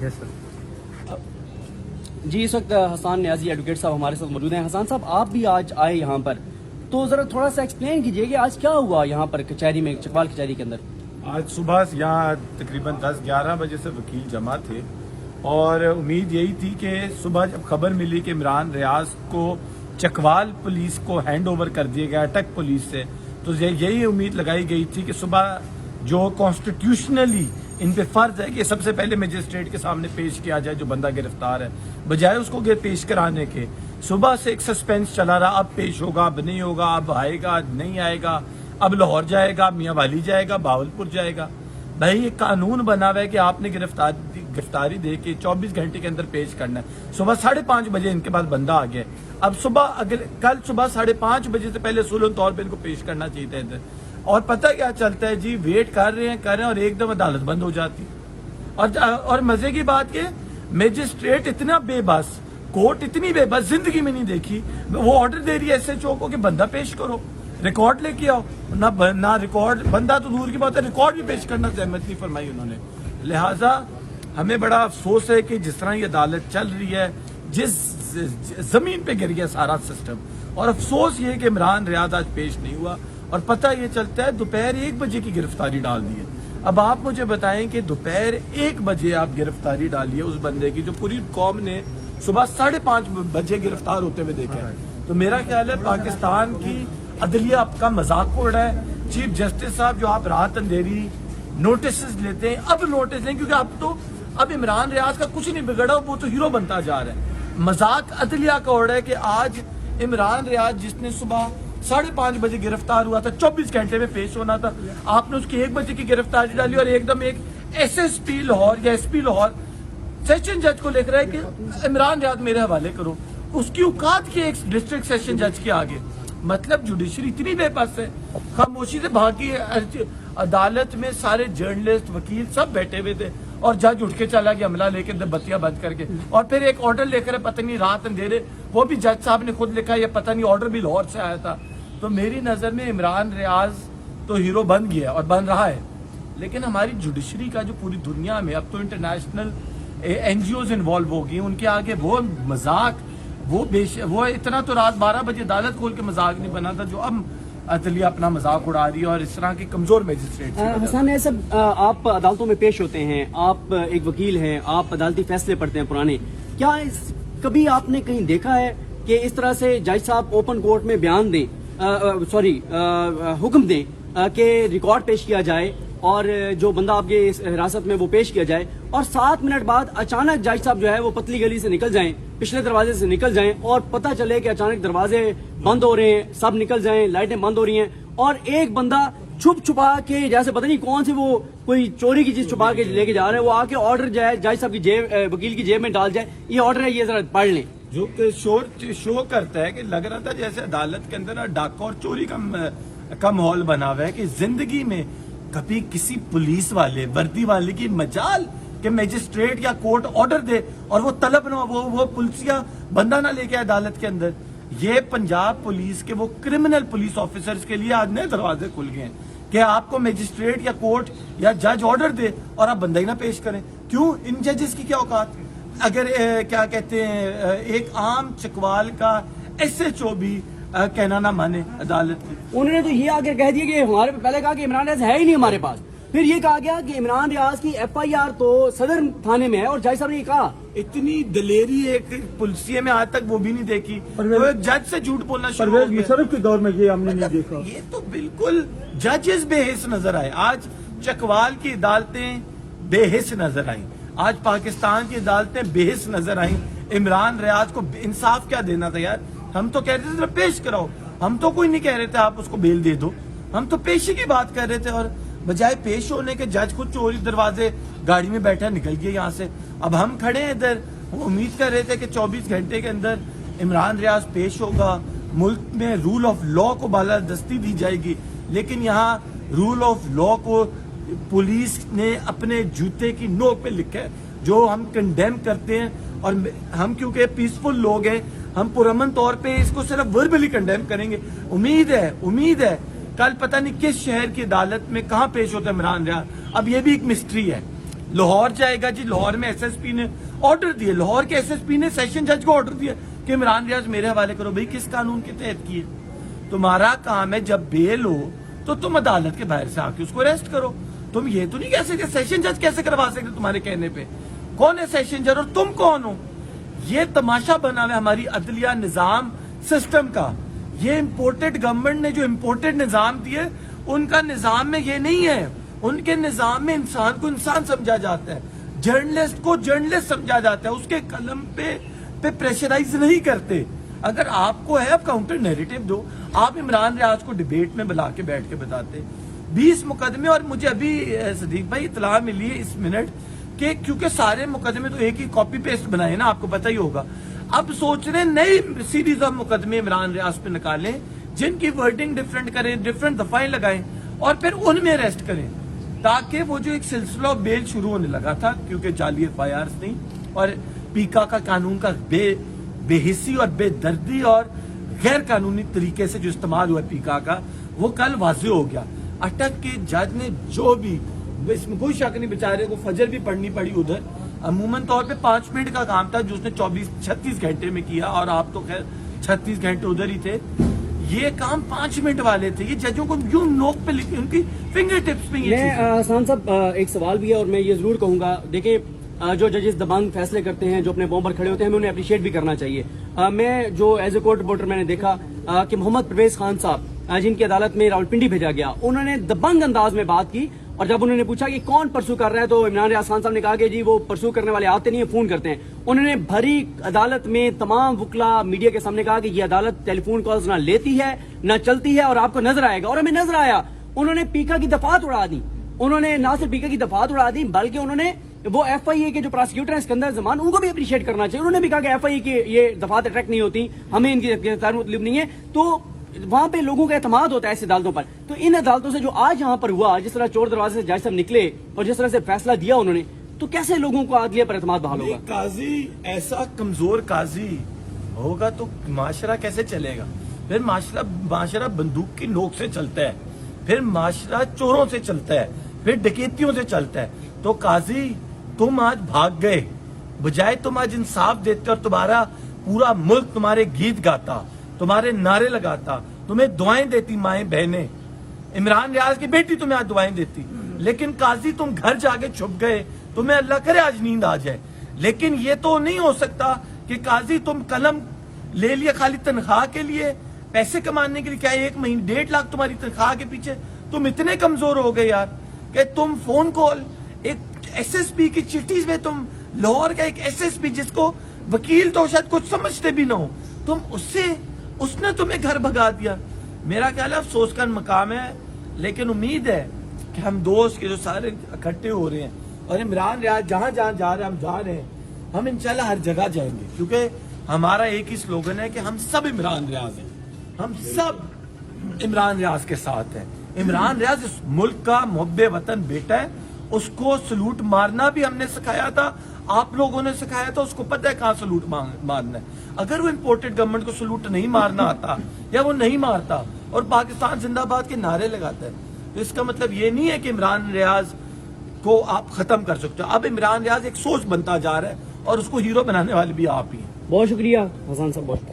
Yes sir. जी इस वक्त Hasan Niazi advocate साहब हमारे साथ मौजूद हैं। हसन साहब आप भी आज आए यहाँ पर, तो ज़रा थोड़ा सा एक्सप्लेन कीजिए कि आज क्या हुआ यहाँ पर कचहरी में, चकवाल कचहरी के अंदर। आज सुबह यहाँ तकरीबन 10-11 बजे से वकील जमा थे और उम्मीद यही थी कि सुबह जब खबर मिली कि इमरान रियाज को चकवाल पुलिस को हैंड ओवर कर दिया गया अटक पुलिस से, तो यही उम्मीद लगाई गई थी कि सुबह जो कॉन्स्टिट्यूशनली इन पे फर्ज है कि सबसे पहले मजिस्ट्रेट के सामने पेश किया जाए जो बंदा गिरफ्तार है, बजाय उसको पेश कराने के सुबह से एक सस्पेंस चला रहा। अब पेश होगा, अब नहीं होगा, अब आएगा, नहीं आएगा, अब लाहौर जाएगा, मियाँ वाली जाएगा, बावलपुर जाएगा। भाई एक कानून बना हुआ है कि आपने गिरफ्तारी दे के 24 घंटे के अंदर पेश करना है। सुबह 5:30 बजे इनके पास बंदा आ गया। अब सुबह कल सुबह 5:30 बजे से पहले सुलह तौर पर इनको पेश करना चाहिए था। और पता क्या चलता है जी, वेट कर रहे हैं और एकदम अदालत बंद हो जाती। और मजे की बात के मजिस्ट्रेट इतना बेबस, कोर्ट इतनी बेबस जिंदगी में नहीं देखी। वो ऑर्डर दे रही है SHO को कि बंदा पेश करो, रिकॉर्ड लेके आओ, ना रिकॉर्ड, बंदा तो दूर की बात है, रिकॉर्ड भी पेश करना सहमत नहीं फरमाई उन्होंने। लिहाजा हमें बड़ा अफसोस है कि जिस तरह ये अदालत चल रही है, जिस जमीन पे गिर गया सारा सिस्टम, और अफसोस ये है कि इमरान रियाज आज पेश नहीं हुआ। और पता ये चलता है दोपहर 1 बजे की गिरफ्तारी डाल दी है। अब आप मुझे बताएं कि दोपहर 1 बजे आप गिरफ्तारी डालिए उस बंदे की जो पूरी कौम ने सुबह 5:30 बजे गिरफ्तार होते हुए देखा है। तो मेरा ख्याल है पाकिस्तान की अदलिया आपका मजाक उड़ रहा है। चीफ जस्टिस साहब जो आप राहत अंधेरी नोटिस लेते हैं, अब नोटिस लें, क्योंकि अब इमरान रियाज का कुछ नहीं बिगड़ा, वो तो हीरो बनता जा रहा है। मजाक अदलिया का उड़ रहा है कि आज इमरान रियाज जिसने सुबह 5:30 बजे गिरफ्तार हुआ था, 24 घंटे में पेश होना था, आपने उसकी 1 बजे की गिरफ्तारी डाली और एकदम एक SSP लाहौर या SP लाहौर सेशन जज को लिख रहा है कि इमरान रियाज मेरे हवाले करो, उसकी औकात की एक डिस्ट्रिक्ट सेशन जज के आगे। मतलब जुडिशरी इतनी बेबस है, खामोशी से भागी। अदालत में सारे जर्नलिस्ट, वकील सब बैठे हुए थे और जज उठ के चला गया अमला लेके बत्तियां बंद करके, और फिर एक ऑर्डर लेकर पता नहीं रात अंधेरे, वो भी जज साहब ने खुद लिखा, या पता नहीं ऑर्डर भी लाहौर से आया था। तो मेरी नजर में इमरान रियाज तो हीरो बन गया और बन रहा है, लेकिन हमारी जुडिशरी का जो पूरी दुनिया में अब तो इंटरनेशनल NGOs इन्वॉल्व हो गई, उनके आगे वो मजाक, वो इतना तो रात 12 बजे अदालत खोल के मजाक नहीं बना था जो अब अदलिया अपना मजाक उड़ा रही है और इस तरह की कमजोर मजिस्ट्रेट। हसन सब आप अदालतों में पेश होते हैं, आप एक वकील हैं, आप अदालती फैसले पढ़ते हैं पुराने, क्या कभी आपने कहीं देखा है कि इस तरह से जज साहब ओपन कोर्ट में बयान दें, हुक्म दें कि रिकॉर्ड पेश किया जाए और जो बंदा आपके हिरासत में वो पेश किया जाए, और 7 मिनट बाद अचानक जज साहब जो है वो पतली गली से निकल जाएं, पिछले दरवाजे से निकल जाएं, और पता चले कि अचानक दरवाजे बंद हो रहे हैं, सब निकल जाएं, लाइटें बंद हो रही हैं, और एक बंदा छुपा के, जैसे पता नहीं कौन सी वो कोई चोरी की चीज छुपा के लेके जा रहे हैं, वो आके ऑर्डर जाए जज साहब की जेब, वकील की जेब में डाल जाए, ये ऑर्डर है, ये जरा पढ़ लें। जो शो करता है कि लग रहा था जैसे अदालत के अंदर डाका और चोरी का माहौल बना हुआ है कि जिंदगी में कभी किसी पुलिस वाले, वर्दी वाले की मजाल कि मजिस्ट्रेट या कोर्ट ऑर्डर दे और वो तलब ना, वो पुलिसिया बंदा ना लेके अदालत के अंदर। ये पंजाब पुलिस के वो क्रिमिनल पुलिस ऑफिसर्स के लिए आज नए दरवाजे खुल गए हैं कि आपको मजिस्ट्रेट या कोर्ट या जज ऑर्डर दे और आप बंदा ही ना पेश करें। क्यों? इन जजेस की क्या औकात? अगर क्या कहते हैं, एक आम चकवाल का SHO भी कहना ना माने अदालत की। उन्होंने तो ये आगे कह दिया कि हमारे पहले कहा कि इमरान रियाज है ही नहीं हमारे पास, फिर ये कहा गया कि इमरान रियाज की FIR तो सदर थाने में है, और जज साहब ने कहा। इतनी दलेरी एक पुलिसिया में आज तक वो भी नहीं देखी, तो एक जज से झूठ बोलना शुरू हो गया। मुशर्रफ के दौर में ये हमने नहीं देखा। ये तो बिल्कुल जजेस बेहिस नजर आए। आज चकवाल की अदालतें बेहिस नजर आई, आज पाकिस्तान की अदालतें बेहिस नजर आई। इमरान रियाज को इंसाफ क्या देना था यार? हम तो कह रहे थे पेश कराओ, हम तो कोई नहीं कह रहे थे आप उसको बेल दे दो, हम तो पेशी की बात कर रहे थे, और बजाय पेश होने के जज खुद चोरी दरवाजे गाड़ी में बैठा निकल गया यहाँ से। अब हम खड़े हैं इधर, उम्मीद कर रहे थे कि 24 घंटे के अंदर इमरान रियाज पेश होगा, मुल्क में रूल ऑफ लॉ को बालादस्ती दी जाएगी, लेकिन यहाँ रूल ऑफ लॉ को पुलिस ने अपने जूते की नोक पे लिखा है, जो हम कंडेम करते हैं। और हम क्योंकि पीसफुल लोग हैं, हम पुरअमन तौर पे इसको सिर्फ वर्बली कंडेम करेंगे। उम्मीद है कल पता नहीं किस शहर की अदालत में कहां पेश होता है इमरान रियाज। अब ये भी एक मिस्ट्री है لاہور جائے گا جی, لاہور میں ایس ایس پی نے آرڈر دیے, لاہور کے ایس ایس پی نے سیشن جج کو آرڈر دیا کہ عمران ریاض میرے حوالے کرو. بھائی کس قانون کے تحت کیے؟ تمہارا کام ہے جب بیل ہو تو تم عدالت کے باہر سے آ کے اس کو اریسٹ کرو. تم یہ تو نہیں کہہ سکتے سیشن جج کیسے کروا سکتے تمہارے کہنے پہ. کون ہے سیشن جج اور تم کون ہو؟ یہ تماشا بنا ہوا ہے ہماری عدلیہ نظام سسٹم کا. یہ امپورٹڈ گورنمنٹ نے جو امپورٹڈ نظام دیے, ان کا نظام میں یہ نہیں ہے. ان کے نظام میں انسان کو انسان سمجھا جاتا ہے, جرنلسٹ کو جرنلسٹ سمجھا جاتا ہے, اس کے قلم پہ پریشرائز نہیں کرتے. اگر آپ کو ہے آپ کاؤنٹر نیریٹو دو. آپ عمران ریاض کو ڈیبیٹ میں بلا کے بیٹھ کے بتاتے 20 مقدمے, اور مجھے ابھی صدیق بھائی اطلاع ملی ہے اس منٹ کہ کیونکہ سارے مقدمے تو ایک ہی کاپی پیسٹ بنائے نا, آپ کو پتہ ہی ہوگا. اب سوچ رہے نئی سیریز آف مقدمے عمران ریاض پہ نکالیں جن کی ورڈنگ ڈفرینٹ کریں, ڈفرینٹ دفعیں لگائیں اور پھر ان میں اریسٹ کریں, تاکہ وہ جو ایک سلسلہ بیل شروع ہونے لگا تھا کیونکہ جعلی ایف آئی آرز نہیں, اور پیکا کا قانون کا بے حسی اور بے دردی اور غیر قانونی طریقے سے جو استعمال ہوا پیکا کا, وہ کل واضح ہو گیا. اٹک کے جج نے جو بھی, اس میں کوئی شک نہیں, بیچارے کو فجر بھی پڑھنی پڑی ادھر. عموماً طور پہ 5 منٹ کا کام تھا جو اس نے 36 گھنٹے میں کیا, اور آپ تو خیر 36 گھنٹے ادھر ہی تھے. یہ کام 5 منٹ والے تھے. یہ ججوں کو یوں نوک پہ لکھی, ان کی فنگر ٹپس پہ یہ چیز ہے. حسان صاحب ایک سوال بھی ہے اور میں یہ ضرور کہوں گا, دیکھیں جو ججز دبنگ فیصلے کرتے ہیں, جو اپنے بوم پر کھڑے ہوتے ہیں, ہمیں انہیں اپریشیٹ بھی کرنا چاہیے. میں جو ایز اے کورٹ رپورٹر میں نے دیکھا کہ محمد پرویز خان صاحب جن کی عدالت میں راولپنڈی بھیجا گیا, انہوں نے دبنگ انداز میں بات کی, اور جب انہوں نے پوچھا کہ کون پرسو کر رہا ہے تو عمران ریاض خان صاحب نے کہا کہ جی وہ پرسو کرنے والے آتے نہیں ہیں, فون کرتے ہیں. انہوں نے بھری عدالت میں تمام وکلا میڈیا کے سامنے کہا کہ یہ عدالت ٹیلی فون کالز نہ لیتی ہے نہ چلتی ہے, اور آپ کو نظر آئے گا. اور ہمیں نظر آیا, انہوں نے پیکا کی دفعات اڑا دی. انہوں نے نہ صرف پیکا کی دفعات اڑا دی بلکہ انہوں نے وہ ایف آئی اے کے جو پراسیکیوٹر ہیں اسکندر زمان, ان کو بھی اپریشیٹ کرنا چاہیے. انہوں نے بھی کہا کہ ایف آئی اے کی یہ دفعات اٹریکٹ نہیں ہوتی, ہمیں ان کی گرفتاری مطلب نہیں ہے. تو وہاں پہ لوگوں کا اعتماد ہوتا ہے ایسی عدالتوں پر. تو ان عدالتوں سے جو آج یہاں پر ہوا, جس طرح چور دروازے سے جج صاحب نکلے اور جس طرح سے فیصلہ دیا انہوں نے, تو کیسے لوگوں کو عدلیہ پر اعتماد بحال ہوگا؟ قاضی ایسا کمزور قاضی ہوگا تو معاشرہ کیسے چلے گا؟ پھر معاشرہ بندوق کی نوک سے چلتا ہے, پھر معاشرہ چوروں سے چلتا ہے, پھر ڈکیتیوں سے چلتا ہے. تو قاضی تم آج بھاگ گئے, بجائے تم آج انصاف دیتے اور تمہارا پورا ملک تمہارے گیت گاتا, تمہارے نعرے لگاتا, تمہیں دعائیں دیتی مائیں بہنیں, عمران ریاض کی بیٹی تمہیں آج دعائیں دیتی. لیکن قاضی تم گھر جا کے چھپ گئے, تمہیں اللہ کرے آج نیند آ جائے. لیکن یہ تو نہیں ہو سکتا کہ قاضی تم قلم لے لیا خالی تنخواہ کے لیے, پیسے کمانے کے لیے. کیا 1 مہینے 1.5 لاکھ تمہاری تنخواہ کے پیچھے تم اتنے کمزور ہو گئے یار کہ تم فون کال ایک ایس ایس پی کی چٹھی میں, تم لاہور کا ایک ایس ایس پی جس کو وکیل تو شاید کچھ سمجھتے بھی نہ ہو, تم اس نے تمہیں گھر بھگا دیا. میرا خیال ہے افسوس کا مقام ہے, لیکن امید ہے کہ ہم دوست کے جو سارے اکٹھے ہو رہے ہیں, اور عمران ریاض جہاں جہاں جا رہے ہیں ہم جا رہے ہیں, ہم انشاءاللہ ہر جگہ جائیں گے, کیونکہ ہمارا ایک ہی سلوگن ہے کہ ہم سب عمران ریاض ہیں, ہم سب عمران ریاض کے ساتھ ہیں. عمران ریاض اس ملک کا محب وطن بیٹا ہے, اس کو سلوٹ مارنا بھی ہم نے سکھایا تھا, آپ لوگوں نے سکھایا تھا, اس کو پتہ ہے کہاں سلوٹ مارنا ہے. اگر وہ امپورٹڈ گورنمنٹ کو سلوٹ نہیں مارنا آتا یا وہ نہیں مارتا اور پاکستان زندہ باد کے نعرے لگاتا ہے, تو اس کا مطلب یہ نہیں ہے کہ عمران ریاض کو آپ ختم کر سکتے ہو. اب عمران ریاض ایک سوچ بنتا جا رہا ہے, اور اس کو ہیرو بنانے والے بھی آپ ہی ہیں. بہت شکریہ حسان صاحب, بہت